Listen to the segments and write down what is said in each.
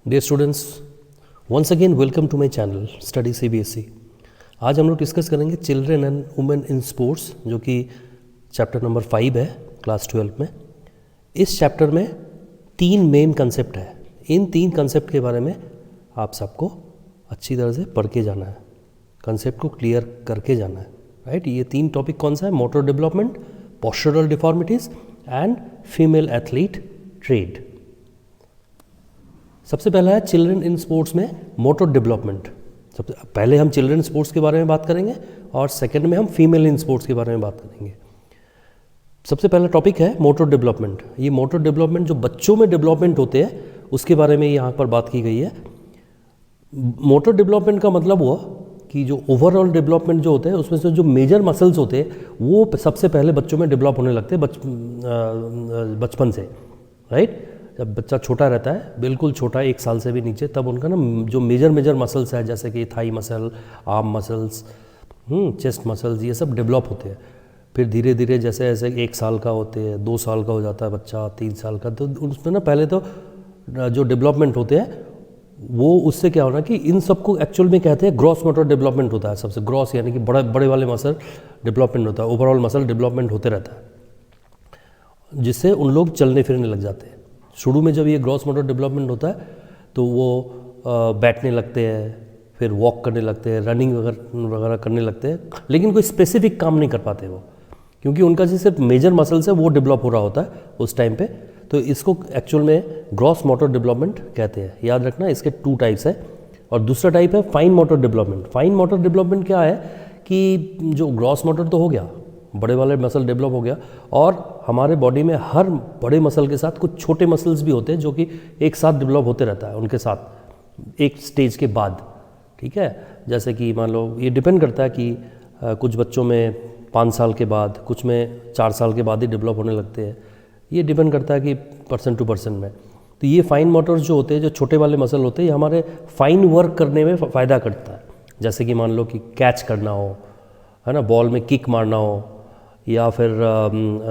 Dear students, once again welcome to my channel study CBSE। आज हम लोग discuss करेंगे children and women in sports, जो कि चैप्टर नंबर 5 है क्लास 12 में। इस चैप्टर में 3 मेन कंसेप्ट है। इन 3 कंसेप्ट के बारे में आप सबको अच्छी तरह से पढ़ के जाना है, कंसेप्ट को क्लियर करके जाना है, राइट। ये 3 टॉपिक कौन सा है? Motor development, postural deformities and female athlete trade. सबसे पहला है चिल्ड्रन इन स्पोर्ट्स में मोटर डेवलपमेंट। सबसे पहले हम चिल्ड्रन स्पोर्ट्स के बारे में बात करेंगे और सेकंड में हम फीमेल इन स्पोर्ट्स के बारे में बात करेंगे। सबसे पहला टॉपिक है मोटर डेवलपमेंट। ये मोटर डेवलपमेंट जो बच्चों में डेवलपमेंट होते हैं उसके बारे में यहाँ पर बात की गई है। मोटर डेवलपमेंट का मतलब हुआ कि जो ओवरऑल डेवलपमेंट जो होते हैं उसमें से जो मेजर मसल्स होते हैं वो सबसे पहले बच्चों में डेवलप होने लगते हैं बचपन से, राइट। जब बच्चा छोटा रहता है, बिल्कुल छोटा, 1 साल से भी नीचे, तब उनका ना जो मेजर मसल्स है, जैसे कि thigh muscle, arm muscles, chest muscles, ये सब डेवलप होते हैं। फिर धीरे धीरे जैसे जैसे 1 साल का होते हैं, 2 साल का हो जाता है बच्चा, 3 साल का, तो उसमें ना पहले तो जो डेवलपमेंट होते हैं वो उससे क्या होना कि इन सबको एक्चुअल में कहते हैं ग्रॉस मोटर डेवलपमेंट होता है। सबसे ग्रॉस यानी कि बड़े वाले मसल डेवलपमेंट होता है, ओवरऑल मसल डेवलपमेंट होते रहता है, जिससे उन लोग चलने फिरने लग जाते हैं। शुरू में जब ये ग्रॉस मोटर डेवलपमेंट होता है तो वो बैठने लगते हैं, फिर वॉक करने लगते हैं, रनिंग वगैरह करने लगते हैं, लेकिन कोई स्पेसिफिक काम नहीं कर पाते वो, क्योंकि उनका जो सिर्फ मेजर मसल्स है वो डेवलप हो रहा होता है उस टाइम पे। तो इसको एक्चुअल में ग्रॉस मोटर डेवलपमेंट कहते हैं। याद रखना, इसके 2 टाइप्स है। और दूसरा टाइप है fine motor development. Fine motor development क्या है कि जो ग्रॉस मोटर तो हो गया, बड़े वाले मसल डेवलप हो गया, और हमारे बॉडी में हर बड़े मसल के साथ कुछ छोटे मसल्स भी होते हैं जो कि एक साथ डेवलप होते रहता है उनके साथ एक स्टेज के बाद, ठीक है। जैसे कि मान लो ये डिपेंड करता है कि कुछ बच्चों में 5 साल के बाद, कुछ में 4 साल के बाद ही डेवलप होने लगते हैं। ये डिपेंड करता है कि पर्सन टू पर्सन में। तो ये फाइन मोटर्स जो होते हैं, जो छोटे वाले मसल होते हैं, ये हमारे फाइन वर्क करने में फ़ायदा करता है। जैसे कि मान लो कि कैच करना हो, है ना, बॉल में किक मारना हो, या फिर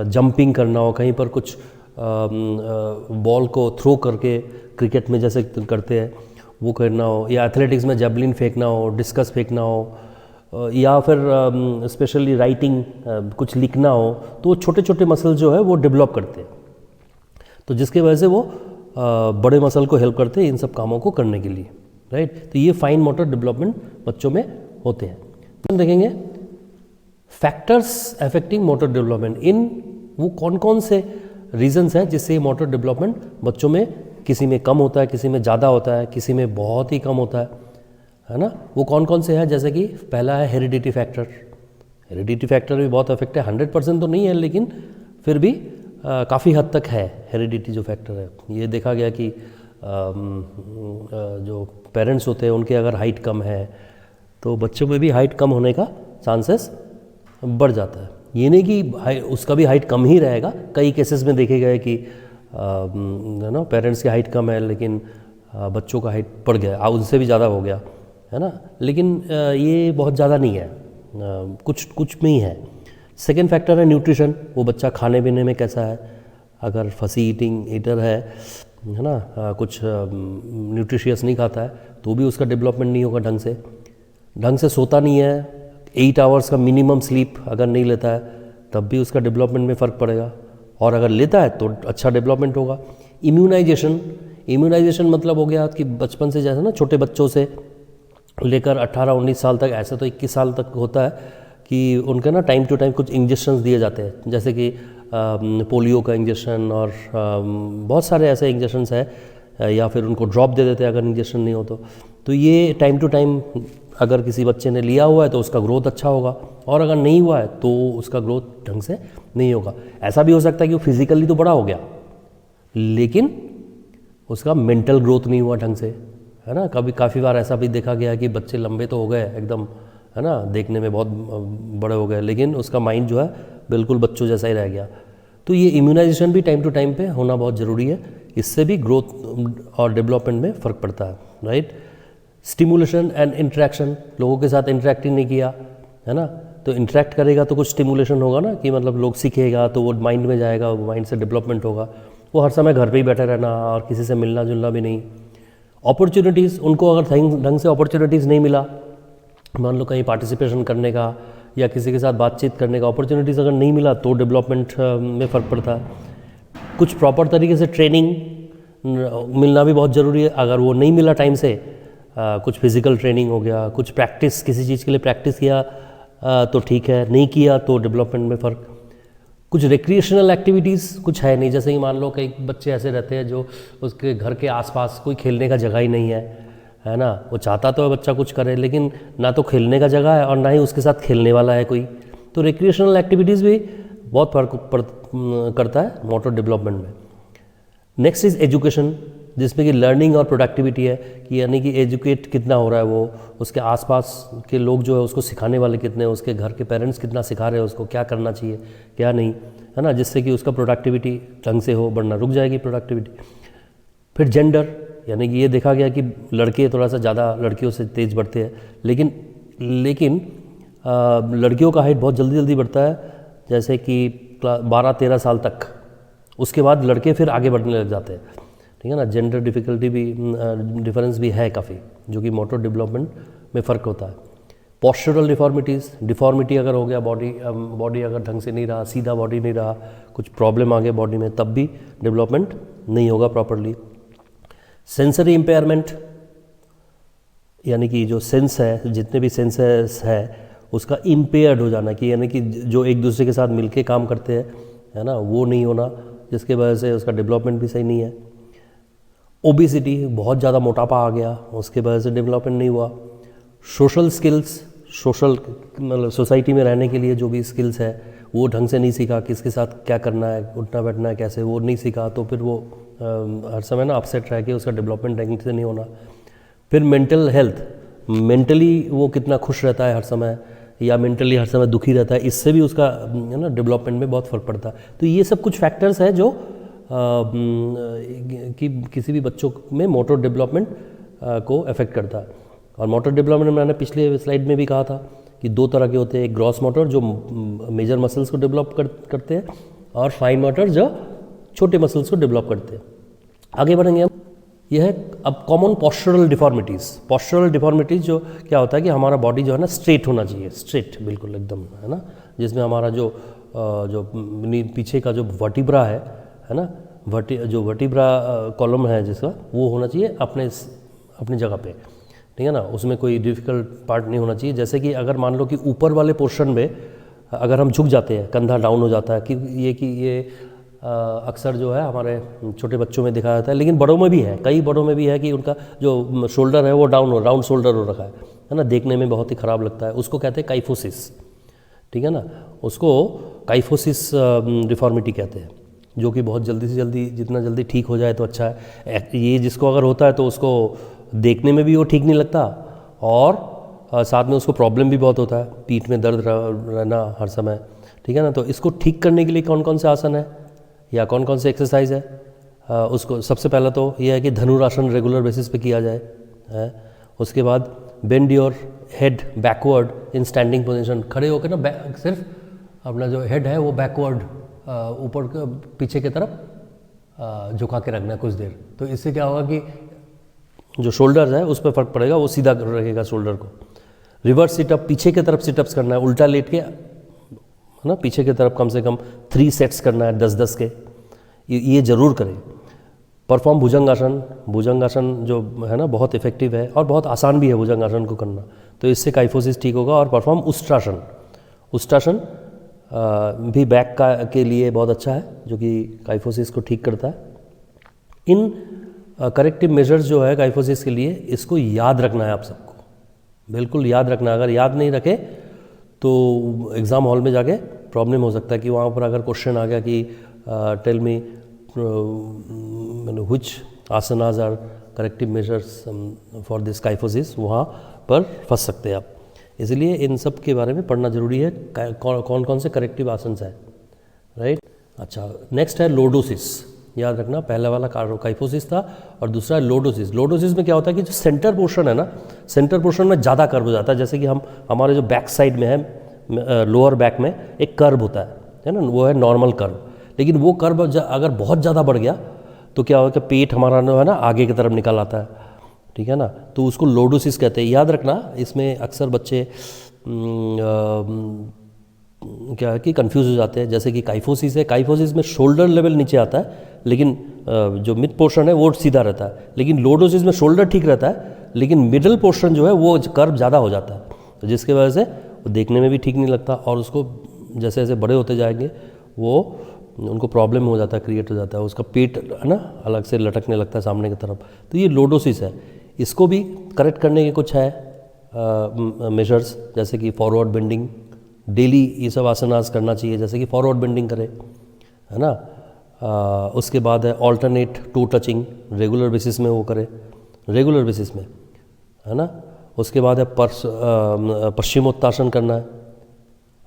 जंपिंग करना हो, कहीं पर कुछ बॉल को थ्रो करके क्रिकेट में जैसे करते हैं वो करना हो, या एथलेटिक्स में जेवलिन फेंकना हो, डिस्कस फेंकना हो, या फिर स्पेशली राइटिंग कुछ लिखना हो, तो छोटे छोटे मसल जो है वो डेवलप करते हैं, तो जिसकी वजह से वो बड़े मसल को हेल्प करते हैं इन सब कामों को करने के लिए, राइट। तो ये फाइन मोटर डेवलपमेंट बच्चों में होते हैं। हम देखेंगे फैक्टर्स अफेक्टिंग मोटर डेवलपमेंट। इन वो कौन कौन से रीजंस हैं जिससे ये मोटर डेवलपमेंट बच्चों में किसी में कम होता है, किसी में ज़्यादा होता है, किसी में बहुत ही कम होता है ना। वो कौन कौन से हैं? जैसे कि पहला है हेरिडिटी फैक्टर। हेरिडिटी फैक्टर भी बहुत अफेक्ट है, 100% तो नहीं है, लेकिन फिर भी काफ़ी हद तक है हेरिडिटी जो फैक्टर है। ये देखा गया कि जो पेरेंट्स होते हैं उनके अगर हाइट कम है तो बच्चों में भी हाइट कम होने का चांसेस बढ़ जाता है। ये नहीं कि उसका भी हाइट कम ही रहेगा। कई केसेस में देखे गए कि ना पेरेंट्स की हाइट कम है लेकिन बच्चों का हाइट बढ़ गया, उनसे भी ज़्यादा हो गया, है ना। लेकिन ये बहुत ज़्यादा नहीं है, कुछ में ही है। सेकेंड फैक्टर है न्यूट्रिशन। वो बच्चा खाने पीने में कैसा है, अगर फसी ईटिंग ईटर है ना, कुछ न्यूट्रिशियस नहीं खाता है तो भी उसका डेवलपमेंट नहीं होगा ढंग से सोता नहीं है, 8 आवर्स का मिनिमम स्लीप अगर नहीं लेता है तब भी उसका डेवलपमेंट में फ़र्क पड़ेगा, और अगर लेता है तो अच्छा डेवलपमेंट होगा। इम्यूनाइजेशन मतलब हो गया कि बचपन से, जैसे ना छोटे बच्चों से लेकर 18-19 साल तक, ऐसा तो 21 साल तक होता है कि उनके ना टाइम टू टाइम कुछ इंजेक्शंस दिए जाते हैं, जैसे कि पोलियो का इंजेक्शन और बहुत सारे ऐसे इंजेक्शंस है, या फिर उनको ड्रॉप दे देते हैं अगर इंजेक्शन नहीं हो तो ये टाइम टू टाइम अगर किसी बच्चे ने लिया हुआ है तो उसका ग्रोथ अच्छा होगा, और अगर नहीं हुआ है तो उसका ग्रोथ ढंग से नहीं होगा। ऐसा भी हो सकता है कि वो फिजिकली तो बड़ा हो गया लेकिन उसका मेंटल ग्रोथ नहीं हुआ ढंग से, है ना। काफ़ी बार ऐसा भी देखा गया कि बच्चे लंबे तो हो गए एकदम, है ना, देखने में बहुत बड़े हो गए, लेकिन उसका माइंड जो है बिल्कुल बच्चों जैसा ही रह गया। तो ये इम्यूनाइजेशन भी टाइम टू टाइम पे होना बहुत ज़रूरी है, इससे भी ग्रोथ और डेवलपमेंट में फ़र्क पड़ता है, राइट। Stimulation and interaction. लोगों के साथ इंटरेक्टिंग नहीं किया, है ना, तो इंटरेक्ट करेगा तो कुछ स्टिमुलेशन होगा ना, कि मतलब लोग सीखेगा तो वो माइंड में जाएगा, वो माइंड से डेवलपमेंट होगा। वो हर समय घर पे ही बैठे रहना और किसी से मिलना जुलना भी नहीं, अपॉर्चुनिटीज़, उनको अगर ढंग से अपॉर्चुनिटीज़ नहीं मिला, मान लो कहीं पार्टिसिपेशन करने का या किसी के साथ बातचीत करने का अपॉर्चुनिटीज़ अगर नहीं मिला तो डेवलपमेंट में फ़र्क पड़ता है। कुछ प्रॉपर तरीके से ट्रेनिंग मिलना भी बहुत ज़रूरी है। अगर वो नहीं मिला टाइम से, कुछ फिज़िकल ट्रेनिंग हो गया, कुछ प्रैक्टिस, किसी चीज़ के लिए प्रैक्टिस किया तो ठीक है, नहीं किया तो डेवलपमेंट में फ़र्क। कुछ रिक्रिएशनल एक्टिविटीज़ कुछ है नहीं, जैसे कि मान लो कई बच्चे ऐसे रहते हैं जो उसके घर के आसपास कोई खेलने का जगह ही नहीं है ना। वो चाहता तो है बच्चा कुछ करे, लेकिन ना तो खेलने का जगह है और ना ही उसके साथ खेलने वाला है कोई। तो रिक्रिएशनल एक्टिविटीज़ भी बहुत फर्क करता है मोटर डेवलपमेंट में। नेक्स्ट इज़ एजुकेशन, जिसमें कि लर्निंग और प्रोडक्टिविटी है, कि यानी कि एजुकेट कितना हो रहा है वो, उसके आसपास के लोग जो है उसको सिखाने वाले कितने हैं, उसके घर के पेरेंट्स कितना सिखा रहे हैं उसको, क्या करना चाहिए क्या नहीं, है ना, जिससे कि उसका प्रोडक्टिविटी ढंग से हो, बढ़ना रुक जाएगी प्रोडक्टिविटी। फिर जेंडर, यानी कि ये देखा गया कि लड़के थोड़ा सा ज़्यादा लड़कियों से तेज़ बढ़ते हैं, लेकिन लड़कियों का हाइट बहुत जल्दी जल्दी बढ़ता है, जैसे कि 12-13 साल तक। उसके बाद लड़के फिर आगे बढ़ने लग जाते हैं, ठीक है ना। जेंडर डिफ़िकल्टी भी, डिफरेंस भी है काफ़ी, जो कि मोटर डेवलपमेंट में फ़र्क होता है। पोस्चरल डिफॉर्मिटीज़, डिफॉर्मिटी अगर हो गया, बॉडी अगर ढंग से नहीं रहा, सीधा बॉडी नहीं रहा, कुछ प्रॉब्लम आ गया बॉडी में, तब भी डेवलपमेंट नहीं होगा प्रॉपरली। सेंसरी इम्पेयरमेंट, यानी कि जो सेंस है, जितने भी सेंसेस है उसका इम्पेयर्ड हो जाना, कि यानी कि जो एक दूसरे के साथ मिलके काम करते हैं, है ना, वो नहीं होना, जिसके वजह से उसका डेवलपमेंट भी सही नहीं है। ओबेसिटी, बहुत ज़्यादा मोटापा आ गया, उसके वजह से डेवलपमेंट नहीं हुआ। सोशल स्किल्स, मतलब सोसाइटी में रहने के लिए जो भी स्किल्स है वो ढंग से नहीं सीखा, किसके साथ क्या करना है, उठना बैठना है कैसे, वो नहीं सीखा, तो फिर वो हर समय ना अपसेट रह के उसका डेवलपमेंट ढंग से नहीं होना। फिर मेंटल हेल्थ, मेंटली वो कितना खुश रहता है हर समय, या मेंटली हर समय दुखी रहता है, इससे भी उसका है ना डेवलपमेंट में बहुत फ़र्क पड़ता है। तो ये सब कुछ फैक्टर्स है जो कि किसी भी बच्चों में मोटर डेवलपमेंट को अफेक्ट करता है। और मोटर डेवलपमेंट मैंने पिछले स्लाइड में भी कहा था कि 2 तरह के होते हैं, एक ग्रॉस मोटर जो मेजर मसल्स को डेवलप करते हैं, और फाइन मोटर जो छोटे मसल्स को डेवलप करते हैं। आगे बढ़ेंगे हम। यह है अब common postural deformities. Postural deformities जो क्या होता है कि हमारा बॉडी जो है ना स्ट्रेट होना चाहिए, स्ट्रेट बिल्कुल एकदम, है ना, जिसमें हमारा जो पीछे का जो वर्टिब्रा है ना, जो वर्टिब्रा कॉलम है जिसका, वो होना चाहिए अपने जगह पे, ठीक है ना, उसमें कोई डिफ़िकल्ट पार्ट नहीं होना चाहिए। जैसे कि अगर मान लो कि ऊपर वाले पोर्शन में अगर हम झुक जाते हैं, कंधा डाउन हो जाता है, कि ये अक्सर जो है हमारे छोटे बच्चों में दिखाया जाता है, लेकिन बड़ों में भी है, कई बड़ों में भी है कि उनका जो शोल्डर है वो राउंड शोल्डर हो रखा है ना, देखने में बहुत ही ख़राब लगता है। उसको कहते हैं काइफोसिस, ठीक है ना, उसको काइफोसिस डिफॉर्मिटी कहते हैं, जो कि बहुत जल्दी से जल्दी, जितना जल्दी ठीक हो जाए तो अच्छा है। ये जिसको अगर होता है तो उसको देखने में भी वो ठीक नहीं लगता, और साथ में उसको प्रॉब्लम भी बहुत होता है, पीठ में दर्द रहना हर समय, ठीक है ना। तो इसको ठीक करने के लिए कौन कौन से आसन है या कौन कौन से एक्सरसाइज है, उसको सबसे पहला तो ये है कि धनुरासन रेगुलर बेसिस पे किया जाए, है। उसके बाद bend your head backward in standing position, खड़े होकर ना सिर्फ अपना जो हेड है वो बैकवर्ड, ऊपर पीछे की तरफ झुका के रखना है कुछ देर। तो इससे क्या होगा कि जो शोल्डर है उस पर फर्क पड़ेगा, वो सीधा रखेगा शोल्डर को। रिवर्स सिटअप, पीछे की तरफ सिटअप्स करना है, उल्टा लेट के, है ना, पीछे की तरफ कम से कम 3 सेट्स करना है 10-10 के, ये ज़रूर करें। परफॉर्म भुजंगासन, भुजंगासन जो है ना बहुत इफेक्टिव है और बहुत आसान भी है भुजंगासन को करना, तो इससे काइफोसिस ठीक होगा। और परफॉर्म उष्ट्रासन, उष्ट्रासन भी बैक के लिए बहुत अच्छा है, जो कि काइफोसिस को ठीक करता है। इन करेक्टिव मेजर्स जो है काइफोसिस के लिए, इसको याद रखना है आप सबको, बिल्कुल याद रखना। अगर याद नहीं रखे तो एग्ज़ाम हॉल में जाके प्रॉब्लम हो सकता है कि वहाँ पर अगर क्वेश्चन आ गया कि tell me which asanas are corrective measures for this kyphosis, वहाँ पर फंस सकते हैं आप। इसलिए इन सब के बारे में पढ़ना जरूरी है, कौन कौन से करेक्टिव आसन्स हैं, राइट। अच्छा, नेक्स्ट है लोडोसिस, याद रखना, पहला वाला काइफोसिस था और दूसरा है लोडोसिस। लोडोसिस में क्या होता है कि जो सेंटर पोर्शन है ना, सेंटर पोर्शन में ज़्यादा कर्व हो जाता है। जैसे कि हमारे जो बैक साइड में है, लोअर बैक में एक कर्व होता है ना, वो है नॉर्मल कर्व। लेकिन वो कर्व अगर बहुत ज़्यादा बढ़ गया तो क्या होगा कि पेट हमारा जो है ना आगे की तरफ निकल आता है, ठीक है ना। तो उसको लोडोसिस कहते हैं। याद रखना, इसमें अक्सर बच्चे क्या है कि कंफ्यूज हो जाते हैं। जैसे कि काइफोसिस है, काइफोसिस में शोल्डर लेवल नीचे आता है, लेकिन जो मिड पोर्शन है वो सीधा रहता है। लेकिन लोडोसिस में शोल्डर ठीक रहता है, लेकिन मिडल पोर्शन जो है वो कर्व ज़्यादा हो जाता है, तो जिसकी वजह से वो देखने में भी ठीक नहीं लगता, और उसको जैसे जैसे बड़े होते जाएंगे वो उनको प्रॉब्लम हो जाता है, क्रिएट हो जाता है, उसका पेट है ना अलग से लटकने लगता है सामने की तरफ। तो ये लोडोसिस है। इसको भी करेक्ट करने के कुछ है मेजर्स, जैसे कि फॉरवर्ड बेंडिंग, डेली ये सब आसनास करना चाहिए, जैसे कि फॉरवर्ड बेंडिंग करें, है ना। उसके बाद है alternate toe touching, regular basis में वो करें, रेगुलर बेसिस में, है ना। उसके बाद है पश्चिमोत्तासन करना है।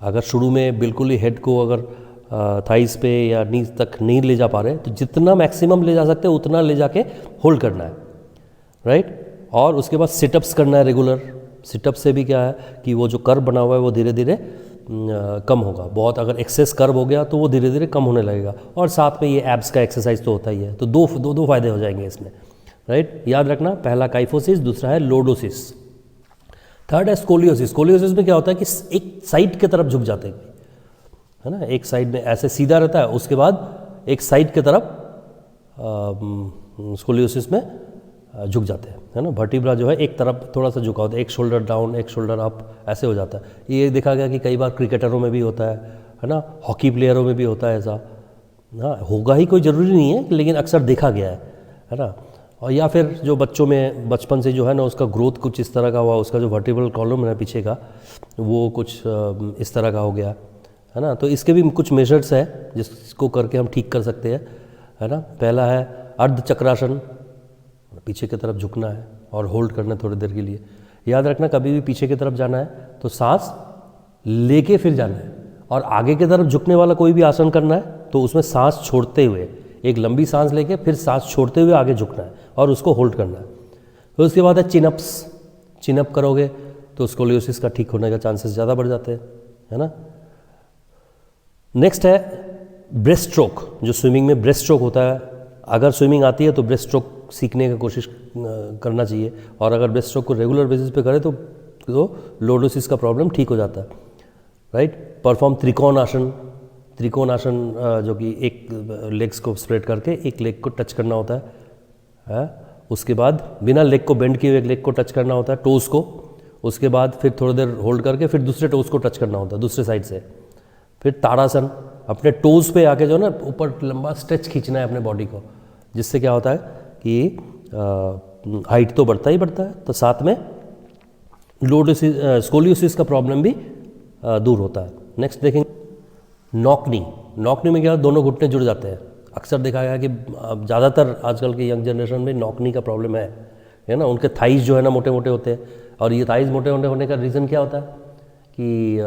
अगर शुरू में बिल्कुल ही हेड को अगर थाइस पे या नीज तक नहीं ले जा पा रहे, तो जितना मैक्सिमम ले जा सकते हैं उतना ले जाके होल्ड करना है, राइट। और उसके बाद सिटअप्स करना है रेगुलर। सिटअप से भी क्या है कि वो जो कर्व बना हुआ है वो धीरे धीरे कम होगा। बहुत अगर एक्सेस कर्व हो गया तो वो धीरे धीरे कम होने लगेगा। और साथ में ये एब्स का एक्सरसाइज तो होता ही है, तो दो फायदे हो जाएंगे इसमें, राइट। याद रखना, पहला काइफोसिस, दूसरा है लोडोसिस। थर्ड है स्कोलियोसिस। स्कोलियोसिस में क्या होता है कि एक साइड की तरफ झुक जाते हैं, है ना। एक साइड में ऐसे सीधा रहता है, उसके बाद एक साइड की तरफ स्कोलियोसिस में झुक जाते हैं, है ना। वर्टिब्रा जो है एक तरफ थोड़ा सा झुका होता है, एक शोल्डर डाउन एक शोल्डर अप, ऐसे हो जाता है। ये देखा गया कि कई बार क्रिकेटरों में भी होता है ना, हॉकी प्लेयरों में भी होता है ऐसा। हाँ, होगा ही कोई ज़रूरी नहीं है, लेकिन अक्सर देखा गया है ना। और या फिर जो बच्चों में बचपन से जो है ना उसका ग्रोथ कुछ इस तरह का हुआ, उसका जो वर्टिब्रल कॉलम है पीछे का वो कुछ इस तरह का हो गया, है ना। तो इसके भी कुछ मेजर्स है जिसको करके हम ठीक कर सकते हैं, है ना। पहला है अर्ध चक्रासन, पीछे की तरफ झुकना है और होल्ड करना है थोड़ी देर के लिए। याद रखना, कभी भी पीछे की तरफ जाना है तो सांस लेके फिर जाना है, और आगे की तरफ झुकने वाला कोई भी आसन करना है तो उसमें सांस छोड़ते हुए, एक लंबी सांस लेके फिर सांस छोड़ते हुए आगे झुकना है और उसको होल्ड करना है। तो उसके बाद है चिनअप्स। चिनअप करोगे तो स्कोलियोसिस का ठीक होने का चांसेस ज़्यादा बढ़ जाते हैं, है ना। नेक्स्ट है ब्रेस्ट स्ट्रोक। जो स्विमिंग में ब्रेस्ट स्ट्रोक होता है, अगर स्विमिंग आती है तो ब्रेस्ट स्ट्रोक सीखने की कोशिश करना चाहिए, और अगर ब्रेस्ट स्ट्रोक को रेगुलर बेसिस पे करें तो लोडोसिस का प्रॉब्लम ठीक हो जाता है, राइट। परफॉर्म त्रिकोण आसन। त्रिकोण आसन जो कि एक लेग्स को स्प्रेड करके एक लेग को टच करना होता है। उसके बाद बिना लेग को बेंड किए हुए एक लेग को टच करना होता है, टोज को। उसके बाद फिर थोड़ी देर होल्ड करके फिर दूसरे टोज को टच करना होता है दूसरे साइड से। फिर ताड़ासन, अपने टोज पे आके जो है ना ऊपर लंबा स्ट्रेच खींचना है अपने बॉडी को, जिससे क्या होता है कि हाइट तो बढ़ता ही बढ़ता है, तो साथ में लोडोसिस स्कोलियोसिस का प्रॉब्लम भी दूर होता है। नेक्स्ट देखेंगे नॉकनी। नॉकनी में क्या, दोनों घुटने जुड़ जाते हैं। अक्सर देखा गया कि ज़्यादातर आजकल के यंग जनरेशन में नॉकनी का प्रॉब्लम है ना। उनके थाइज जो है ना मोटे मोटे होते हैं, और ये थाइज मोटे मोटे होने का रीज़न क्या होता है कि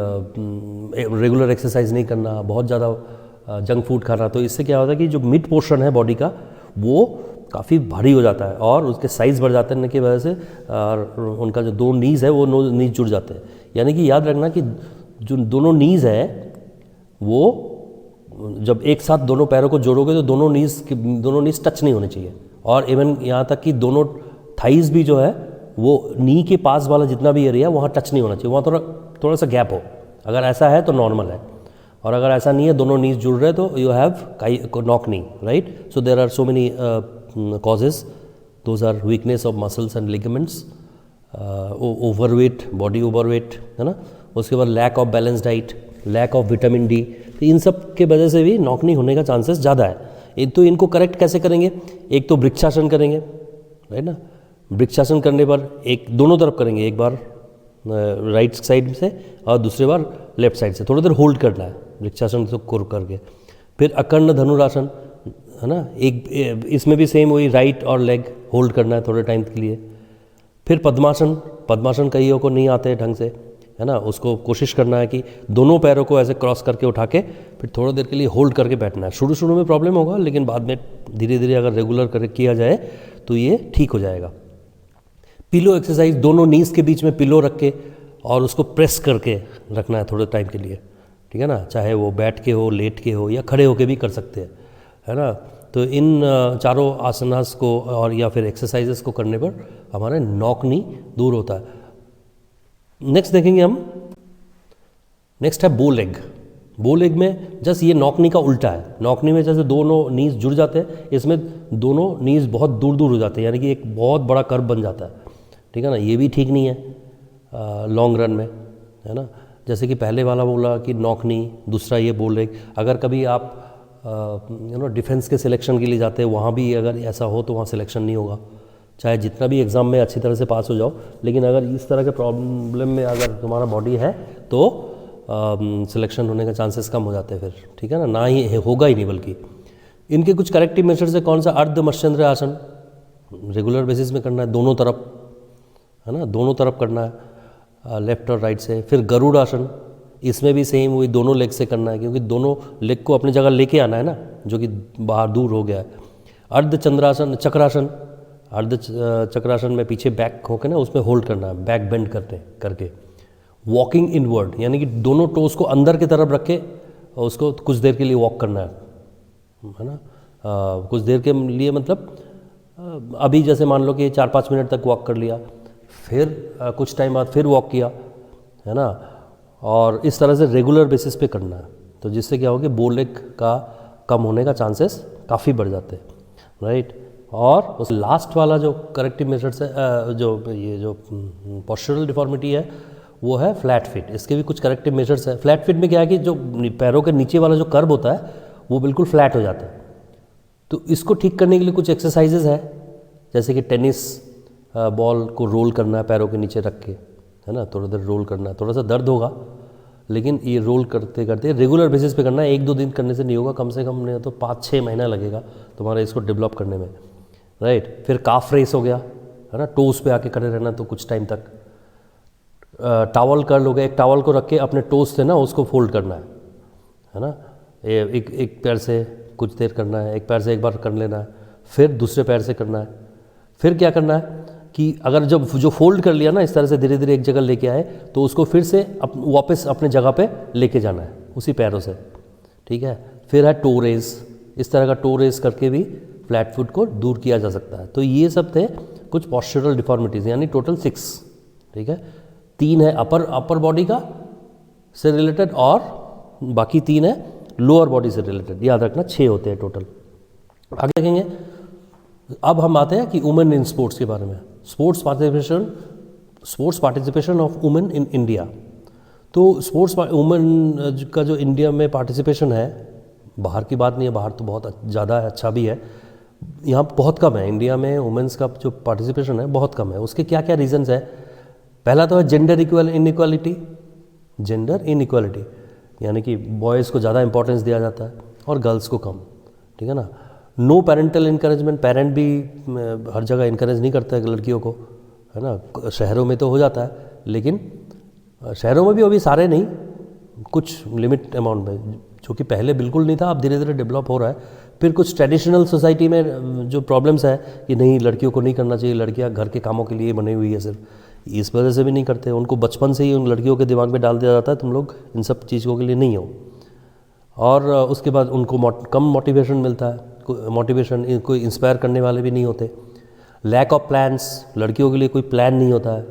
रेगुलर एक्सरसाइज नहीं करना, बहुत ज़्यादा जंक फूड खाना। तो इससे क्या होता है कि जो मिड पोर्शन है बॉडी का वो काफ़ी भारी हो जाता है और उसके साइज़ बढ़ जाते हैं की वजह से, और उनका जो दो नीज़ है वो नीज़ जुड़ जाते हैं। यानी कि याद रखना कि जो दोनों नीज़ है वो जब एक साथ दोनों पैरों को जोड़ोगे तो दोनों नीज़ टच नहीं होने चाहिए, और इवन यहाँ तक कि दोनों थाइज भी जो है वो नी के पास वाला जितना भी एरिया वहाँ टच नहीं होना चाहिए, वहाँ थोड़ा सा गैप हो। अगर ऐसा है तो नॉर्मल है, और अगर ऐसा नहीं है, दोनों नीज जुड़ रहे तो you have knock knee, right. So there are so many causes, those are weakness of muscles and ligaments, overweight, body overweight, है ना। उसके बाद lack of balance diet, lack of vitamin D, तो इन सब के वजह से भी नॉकनी होने का चांसेस ज़्यादा है। तो इनको करेक्ट कैसे करेंगे? एक तो वृक्षासन करेंगे, राइट ना। वृक्षासन करने पर एक दोनों तरफ करेंगे, एक बार राइट साइड से और दूसरी बार लेफ्ट साइड से, थोड़ी देर होल्ड करना है वृक्षासन को कर करके। फिर अकर्ण धनुरासन, है ना, एक इसमें भी सेम वही राइट और लेग होल्ड करना है थोड़े टाइम के लिए। फिर पद्मासन। पद्मासन कईयों को नहीं आते ढंग से, है ना, उसको कोशिश करना है कि दोनों पैरों को ऐसे क्रॉस करके उठा के फिर थोड़ी देर के लिए होल्ड करके बैठना है। शुरू में प्रॉब्लम होगा, लेकिन बाद में धीरे धीरे अगर रेगुलर कर किया जाए तो ये ठीक हो जाएगा। पिलो एक्सरसाइज, दोनों नीज के बीच में पिलो रख के और उसको प्रेस करके रखना है थोड़े टाइम के लिए, ठीक है ना। चाहे वो बैठ के हो, लेट के हो, या खड़े होके भी कर सकते हैं, है ना। तो इन चारों आसनास को और या फिर एक्सरसाइजेस को करने पर हमारे नॉक नी दूर होता है। नेक्स्ट देखेंगे हम, नेक्स्ट है बो लेग। बो लेग में जस्ट ये नॉक नी का उल्टा है। नॉक नी में जैसे दोनों नीज जुड़ जाते हैं, इसमें दोनों नीज बहुत दूर दूर हो जाते हैं, यानी कि एक बहुत बड़ा कर्व बन जाता है, ठीक है ना। ये भी ठीक नहीं है लॉन्ग रन में, है ना। जैसे कि पहले वाला बोला कि नॉक नी, दूसरा ये बो लेग। अगर कभी आप डिफेंस के सिलेक्शन के लिए जाते हैं, वहाँ भी अगर ऐसा हो तो वहाँ सिलेक्शन नहीं होगा, चाहे जितना भी एग्ज़ाम में अच्छी तरह से पास हो जाओ। लेकिन अगर इस तरह के प्रॉब्लम में अगर तुम्हारा बॉडी है तो सिलेक्शन होने का चांसेस कम हो जाते हैं फिर, ठीक है ना ही होगा ही नहीं। बल्कि इनके कुछ करेक्टिव मेजर्स है। कौन सा? अर्ध मत्स्येंद्र आसन, रेगुलर बेसिस में करना है, दोनों तरफ, है ना, दोनों तरफ करना है, लेफ्ट और राइट से। फिर गरुड़ आसन, इसमें भी सेम वही दोनों लेग से करना है, क्योंकि दोनों लेग को अपनी जगह लेके आना है ना, जो कि बाहर दूर हो गया है। अर्ध चंद्रासन, चक्रासन, अर्ध चक्रासन में पीछे बैक होकर ना उसमें होल्ड करना है, बैक बेंड करके। वॉकिंग इनवर्ड, यानी कि दोनों टोस को अंदर की तरफ रख के उसको कुछ देर के लिए वॉक करना है ना। कुछ देर के लिए मतलब अभी जैसे मान लो कि 4-5 मिनट तक वॉक कर लिया, फिर कुछ टाइम बाद फिर वॉक किया, है ना। और इस तरह से रेगुलर बेसिस पे करना है, तो जिससे क्या होगा, बो लेग का कम होने का चांसेस काफ़ी बढ़ जाते हैं, राइट। और उस लास्ट वाला जो करेक्टिव मेथड्स है, जो पोस्चरल डिफॉर्मिटी है, वो है फ्लैट फिट। इसके भी कुछ करेक्टिव मेजर्स है। फ्लैट फिट में क्या है कि जो पैरों के नीचे वाला जो कर्व होता है वो बिल्कुल फ्लैट हो जाता है। तो इसको ठीक करने के लिए कुछ एक्सरसाइजेज है, जैसे कि टेनिस बॉल को रोल करना है पैरों के नीचे रख के, है ना, थोड़ा देर रोल करना है। थोड़ा सा दर्द होगा, लेकिन ये रोल करते करते रेगुलर बेसिस पे करना है। 1-2 दिन करने से नहीं होगा, कम से कम नहीं तो 5-6 महीना लगेगा तुम्हारा इसको डेवलप करने में, राइट। फिर काफ रेस हो गया, है ना, टोस पे आके खड़े रहना तो कुछ टाइम तक। टावल कर्ल हो गया, एक टावल को रख के अपने टोस से ना उसको फोल्ड करना है ना। एक पैर से कुछ देर करना है, एक पैर से एक बार कर लेना है, फिर दूसरे पैर से करना है। फिर क्या करना है कि अगर जब जो फोल्ड कर लिया ना इस तरह से धीरे धीरे एक जगह लेके आए, तो उसको फिर से वापस अपने जगह पे लेके जाना है उसी पैरों से, ठीक है। फिर है टो रेस, इस तरह का टो रेस करके भी फ्लैट फुट को दूर किया जा सकता है। तो ये सब थे कुछ पॉस्चरल डिफॉर्मिटीज़, यानी टोटल 6, ठीक है। 3 है अपर बॉडी का से रिलेटेड और बाकी 3 है लोअर बॉडी से रिलेटेड, याद रखना 6 होते हैं टोटल। आगे देखेंगे, अब हम आते हैं कि वुमेन इन स्पोर्ट्स के बारे में। Sports participation of women in India. तो स्पोर्ट्स वुमेन का जो इंडिया में पार्टिसिपेशन है, बाहर की बात नहीं है, बाहर तो बहुत ज़्यादा है, अच्छा भी है, यहाँ बहुत कम है। इंडिया में वुमेन्स का जो पार्टिसिपेशन है बहुत कम है। उसके क्या क्या रीजंस है? पहला तो है जेंडर इनइक्वालिटी, यानी कि बॉयज़ को ज़्यादा इंपॉर्टेंस दिया जाता है और गर्ल्स को कम, ठीक है ना। नो पेरेंटल इंकरेजमेंट, पेरेंट भी हर जगह इंकरेज नहीं करते हैं लड़कियों को, है ना। शहरों में तो हो जाता है, लेकिन शहरों में भी अभी सारे नहीं, कुछ लिमिट अमाउंट में, जो कि पहले बिल्कुल नहीं था, अब धीरे धीरे डेवलप हो रहा है। फिर कुछ ट्रेडिशनल सोसाइटी में जो प्रॉब्लम्स है कि नहीं, लड़कियों को नहीं करना चाहिए, लड़कियां घर के कामों के लिए बनी हुई है सिर्फ, इस वजह से भी नहीं करते। उनको बचपन से ही उन लड़कियों के दिमाग में डाल दिया जाता है तुम लोग इन सब चीज़ों के लिए नहीं हो, और उसके बाद उनको कम मोटिवेशन मिलता है, कोई इंस्पायर करने वाले भी नहीं होते। लैक ऑफ प्लान्स, लड़कियों के लिए कोई प्लान नहीं होता है।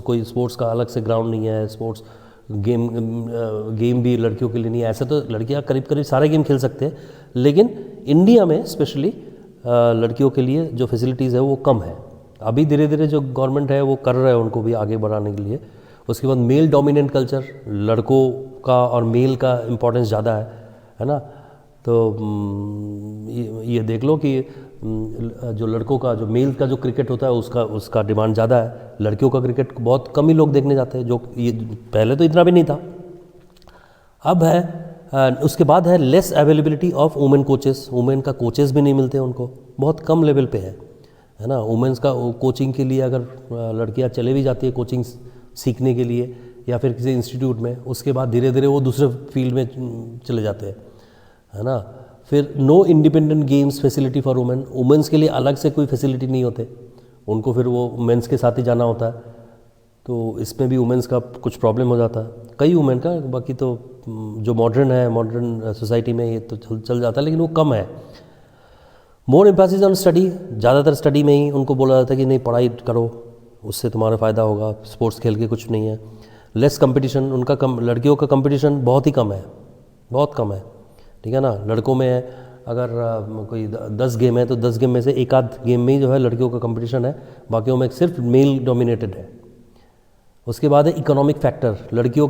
कोई स्पोर्ट्स का अलग से ग्राउंड नहीं है, स्पोर्ट्स गेम भी लड़कियों के लिए नहीं है। ऐसे तो लड़कियां करीब करीब सारे गेम खेल सकते हैं, लेकिन इंडिया में स्पेशली लड़कियों के लिए जो फैसिलिटीज़ है वो कम है। अभी धीरे धीरे जो गवर्नमेंट है वो कर रहा है उनको भी आगे बढ़ाने के लिए। उसके बाद मेल डोमिनेंट कल्चर, लड़कों का और मेल का इम्पोर्टेंस ज़्यादा है ना। तो ये देख लो कि जो लड़कों का, जो मेल का जो क्रिकेट होता है उसका डिमांड ज़्यादा है। लड़कियों का क्रिकेट बहुत कम ही लोग देखने जाते हैं, जो ये पहले तो इतना भी नहीं था, अब है। उसके बाद है less availability of women coaches, women का कोचेस भी नहीं मिलते उनको, बहुत कम लेवल पे है ना। वुमेन्स का कोचिंग के लिए अगर लड़कियां चले भी जाती है कोचिंग सीखने के लिए या फिर किसी इंस्टीट्यूट में, उसके बाद धीरे धीरे वो दूसरे फील्ड में चले जाते हैं, है ना। फिर no independent games facility for women, women's के लिए अलग से कोई फैसिलिटी नहीं होते, उनको फिर वो मेंस के साथ ही जाना होता है, तो इसमें भी वुमेन्स का कुछ प्रॉब्लम हो जाता है, कई वुमेन का। बाकी तो जो मॉडर्न सोसाइटी में ये तो चल जाता है, लेकिन वो कम है। मोर एम्फेसिस ऑन स्टडी, ज़्यादातर स्टडी में ही उनको बोला जाता है कि नहीं पढ़ाई करो, उससे तुम्हारा फ़ायदा होगा, स्पोर्ट्स खेल के कुछ नहीं है। लेस कंपटीशन, उनका लड़कियों का कंपटीशन बहुत ही कम है, बहुत कम है, ठीक है ना। लड़कों में अगर कोई 10 गेम है तो 10 गेम में से एक आध गेम में ही जो है लड़कियों का कंपटीशन है, बाकियों में सिर्फ मेल डोमिनेटेड है। उसके बाद है इकोनॉमिक फैक्टर, लड़कियों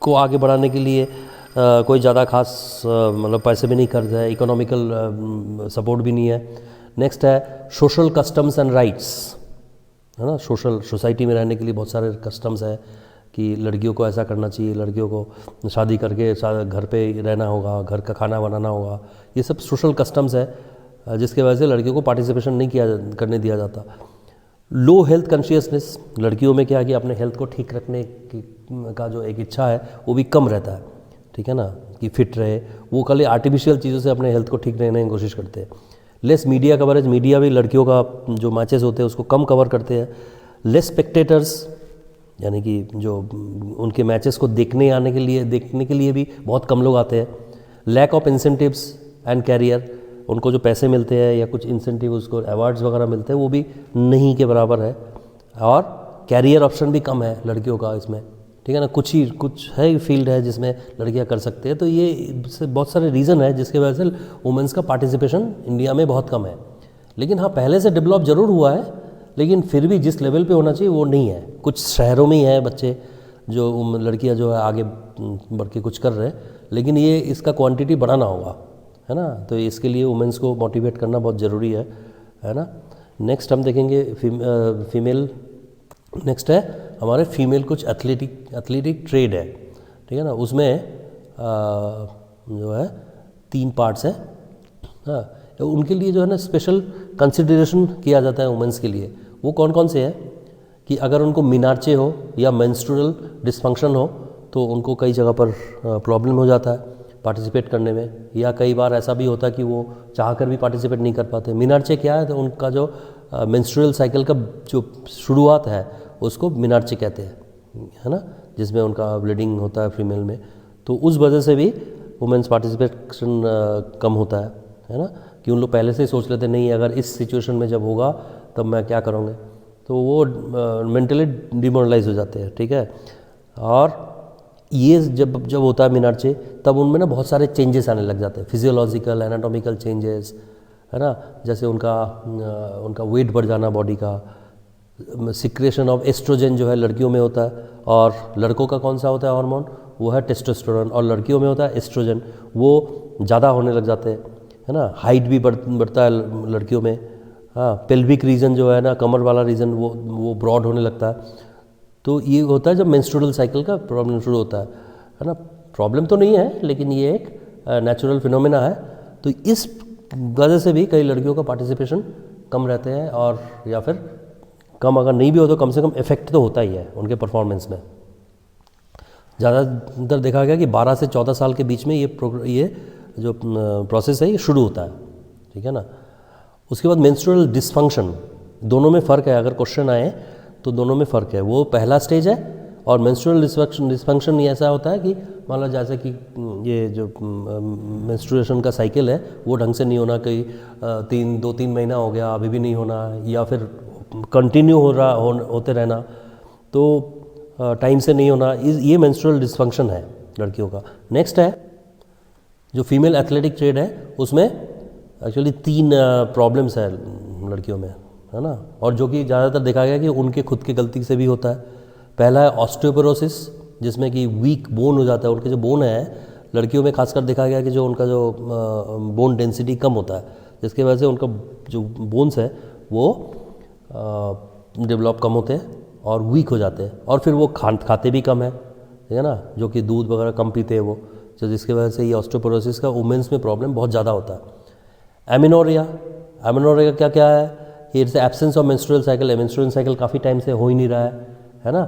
को आगे बढ़ाने के लिए कोई ज़्यादा खास मतलब पैसे भी नहीं खर्च है, इकोनॉमिकल सपोर्ट भी नहीं है। नेक्स्ट है सोशल कस्टम्स एंड राइट्स, है ना। सोसाइटी में रहने के लिए बहुत सारे कस्टम्स है कि लड़कियों को ऐसा करना चाहिए, लड़कियों को शादी करके घर पे रहना होगा, घर का खाना बनाना होगा, ये सब सोशल कस्टम्स है जिसके वजह से लड़कियों को पार्टिसिपेशन नहीं करने दिया जाता। लो हेल्थ कॉन्शियसनेस, लड़कियों में क्या है कि अपने हेल्थ को ठीक रखने का जो एक इच्छा है वो भी कम रहता है, ठीक है ना, कि फिट रहे। वो खाली आर्टिफिशियल चीज़ों से अपने हेल्थ को ठीक रहने की कोशिश करते हैं। लेस मीडिया कवरेज, मीडिया भी लड़कियों का जो मैचेस होते हैं उसको कम कवर करते हैं। लेस स्पेक्टेटर्स, यानी कि जो उनके मैचेस को देखने के लिए भी बहुत कम लोग आते हैं। Lack of incentives and career, उनको जो पैसे मिलते हैं या कुछ इंसेंटिव, उसको अवार्ड्स वगैरह मिलते हैं, वो भी नहीं के बराबर है। और कैरियर ऑप्शन भी कम है लड़कियों का इसमें, ठीक है ना। कुछ है फील्ड है जिसमें लड़कियां कर सकते हैं। तो ये बहुत सारे रीज़न है जिसके वजह से वुमेंस का पार्टिसिपेशन इंडिया में बहुत कम है। लेकिन हाँ, पहले से डेवलप ज़रूर हुआ है, लेकिन फिर भी जिस लेवल पे होना चाहिए वो नहीं है। कुछ शहरों में ही है बच्चे जो लड़कियां जो है आगे बढ़ के कुछ कर रहे हैं, लेकिन ये इसका क्वांटिटी बढ़ाना होगा, है ना। तो इसके लिए वुमेंस को मोटिवेट करना बहुत ज़रूरी है ना। नेक्स्ट हम देखेंगे फीमेल, नेक्स्ट है हमारे फीमेल कुछ एथलेटिक ट्रेड है, ठीक है ना। उसमें जो है 3 पार्ट्स हैं, हाँ। उनके लिए जो है ना स्पेशल कंसिडरेशन किया जाता है वुमेंस के लिए। वो कौन कौन से हैं कि अगर उनको मिनार्चे हो या मेंस्ट्रुअल डिसफंक्शन हो तो उनको कई जगह पर प्रॉब्लम हो जाता है पार्टिसिपेट करने में, या कई बार ऐसा भी होता है कि वो चाहकर भी पार्टिसिपेट नहीं कर पाते। मिनार्चे क्या है, तो उनका जो मेंस्ट्रुअल साइकिल का जो शुरुआत है उसको मिनार्चे कहते हैं, है ना, जिसमें उनका ब्लीडिंग होता है फीमेल में। तो उस वजह से भी वुमेंस पार्टिसिपेशन कम होता है ना, कि उन लोग पहले से ही सोच लेते नहीं अगर इस सिचुएशन में जब होगा तब मैं क्या करूँगे, तो वो मेंटली डिमोरलाइज हो जाते हैं, ठीक है। और ये जब होता है मिनार्चे, तब उनमें ना बहुत सारे चेंजेस आने लग जाते हैं, फिजियोलॉजिकल एनाटॉमिकल चेंजेस, है ना। जैसे उनका वेट बढ़ जाना बॉडी का, सिक्रेशन ऑफ एस्ट्रोजन जो है लड़कियों में होता है, और लड़कों का कौन सा होता है हार्मोन, वो है टेस्टोस्टेरोन, और लड़कियों में होता है एस्ट्रोजन, वो ज़्यादा होने लग जाते हैं, है ना। हाइट भी बढ़ता है लड़कियों में, हाँ। पेल्विक रीजन जो है ना, कमर वाला रीजन, वो ब्रॉड होने लगता है। तो ये होता है जब मेंस्ट्रुअल साइकिल का प्रॉब्लम शुरू होता है ना। प्रॉब्लम तो नहीं है, लेकिन ये एक नेचुरल फिनोमेना है। तो इस वजह से भी कई लड़कियों का पार्टिसिपेशन कम रहते हैं, और या फिर कम अगर नहीं भी हो तो कम से कम इफेक्ट तो होता ही है उनके परफॉर्मेंस में। ज़्यादातर देखा गया कि 12 से 14 साल के बीच में ये जो प्रोसेस है ये शुरू होता है, ठीक है ना। उसके बाद मेंस्ट्रुअल डिसफंक्शन, दोनों में फ़र्क है, अगर क्वेश्चन आए तो दोनों में फ़र्क है। वो पहला स्टेज है, और मेंस्ट्रुअल डिसफंक्शन ये ऐसा होता है कि मान लो जैसे कि ये जो मेंस्ट्रुएशन का साइकिल है वो ढंग से नहीं होना, कई 2-3 महीना हो गया अभी भी नहीं होना, या फिर कंटिन्यू होते रहना, तो टाइम से नहीं होना, ये मेंस्ट्रुअल डिसफंक्शन है लड़कियों का। नेक्स्ट है जो फीमेल एथलेटिक ट्रेड है, उसमें एक्चुअली 3 प्रॉब्लम्स है लड़कियों में, है ना, और जो कि ज़्यादातर देखा गया कि उनके खुद की गलती से भी होता है। पहला है ऑस्टियोपोरोसिस, जिसमें कि वीक बोन हो जाता है, उनके जो बोन है लड़कियों में खासकर देखा गया कि जो उनका जो बोन डेंसिटी कम होता है, जिसकी वजह से उनका जो बोन्स है वो डेवलप कम होते हैं और वीक हो जाते हैं, और फिर वो खाते भी कम है, ठीक है ना, जो कि दूध वगैरह कम पीते हैं वो, तो जिसकी वजह से ये ऑस्टियोपोरोसिस का वुमेंस में प्रॉब्लम बहुत ज़्यादा होता है। एमेनोरिया क्या है, it's absence of menstrual cycle, menstrual cycle काफ़ी टाइम से हो ही नहीं रहा है ना,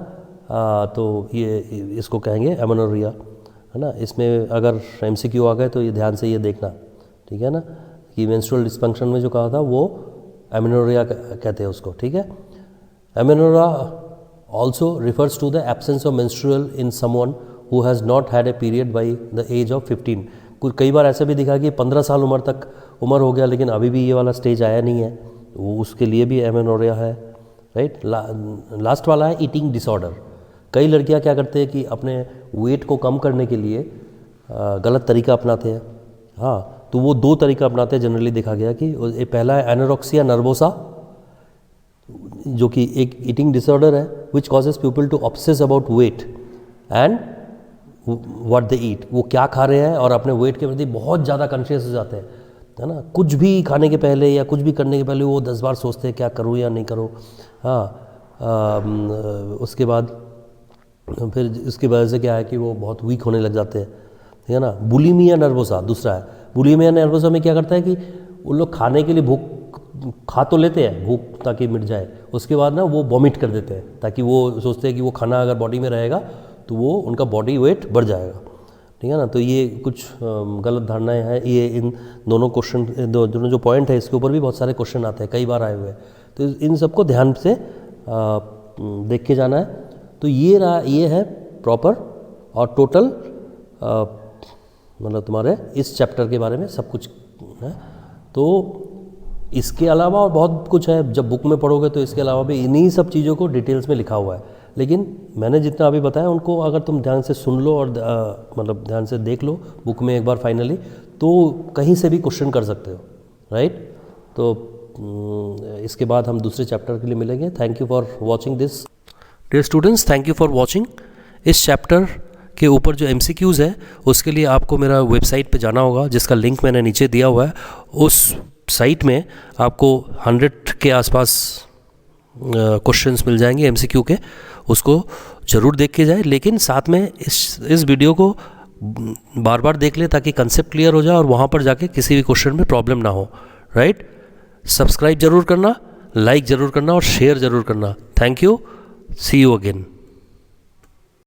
तो ये इसको कहेंगे एमेनोरिया, है ना। इसमें अगर MCQ आ गए तो ये ध्यान से ये देखना, ठीक है ना, कि मेंस्ट्रुअल डिसफंक्शन में जो कहा था वो एमेनोरिया कहते हैं उसको, ठीक है। Amenorrhoea also refers to the absence of menstrual in someone who has not had a period by the age of 15, कई बार ऐसा भी दिखा कि 15 साल उम्र हो गया लेकिन अभी भी ये वाला स्टेज आया नहीं है, वो उसके लिए भी एमेनोरिया है, राइट। लास्ट वाला है ईटिंग डिसऑर्डर। कई लड़कियां क्या करते हैं कि अपने वेट को कम करने के लिए गलत तरीका अपनाते हैं। हाँ, तो वो 2 तरीका अपनाते हैं जनरली देखा गया कि पहला है एनोरेक्सिया नर्वोसा, जो कि एक ईटिंग डिसऑर्डर है which causes people to obsess about weight and what they eat. वो क्या खा रहे हैं और अपने वेट के प्रति बहुत ज़्यादा कॉन्शियस हो जाते हैं, है ना। कुछ भी खाने के पहले या कुछ भी करने के पहले वो 10 बार सोचते हैं क्या करूँ या नहीं करूँ। हाँ, उसके बाद फिर इसकी वजह से क्या है कि वो बहुत वीक होने लग जाते हैं, ठीक है ना। बुलिमिया नर्वोसा दूसरा है। बुलिमिया नर्वोसा में क्या करता है कि उन लोग खाने के लिए भूख खा तो लेते हैं, भूख ताकि मिट जाए, उसके बाद ना वो वॉमिट कर देते हैं, ताकि वो सोचते हैं कि वो खाना अगर बॉडी में रहेगा तो वो उनका बॉडी वेट बढ़ जाएगा, ठीक है ना। तो ये कुछ गलत धारणाएं हैं। ये इन दोनों क्वेश्चन, दोनों जो पॉइंट है इसके ऊपर भी बहुत सारे क्वेश्चन आते हैं, कई बार आए हुए हैं, तो इन सबको ध्यान से देख के जाना है। तो ये है प्रॉपर और टोटल मतलब तुम्हारे इस चैप्टर के बारे में सब कुछ है। तो इसके अलावा और बहुत कुछ है, जब बुक में पढ़ोगे तो इसके अलावा भी इन्हीं सब चीज़ों को डिटेल्स में लिखा हुआ है, लेकिन मैंने जितना अभी बताया उनको अगर तुम ध्यान से सुन लो और मतलब ध्यान से देख लो बुक में एक बार फाइनली, तो कहीं से भी क्वेश्चन कर सकते हो, राइट। तो इसके बाद हम दूसरे चैप्टर के लिए मिलेंगे। Thank you for watching this. Dear students, thank you for watching. इस चैप्टर के ऊपर जो MCQs है उसके लिए आपको मेरा वेबसाइट पे जाना होगा, जिसका लिंक मैंने नीचे दिया हुआ है। उस साइट में आपको 100 के आसपास क्वेश्चंस मिल जाएंगे MCQ के, उसको ज़रूर देख के जाए। लेकिन साथ में इस वीडियो को बार बार देख ले ताकि कंसेप्ट क्लियर हो जाए और वहाँ पर जाके किसी भी क्वेश्चन में प्रॉब्लम ना हो, राइट। सब्सक्राइब ज़रूर करना, लाइक ज़रूर करना और शेयर ज़रूर करना। Thank you, see you again.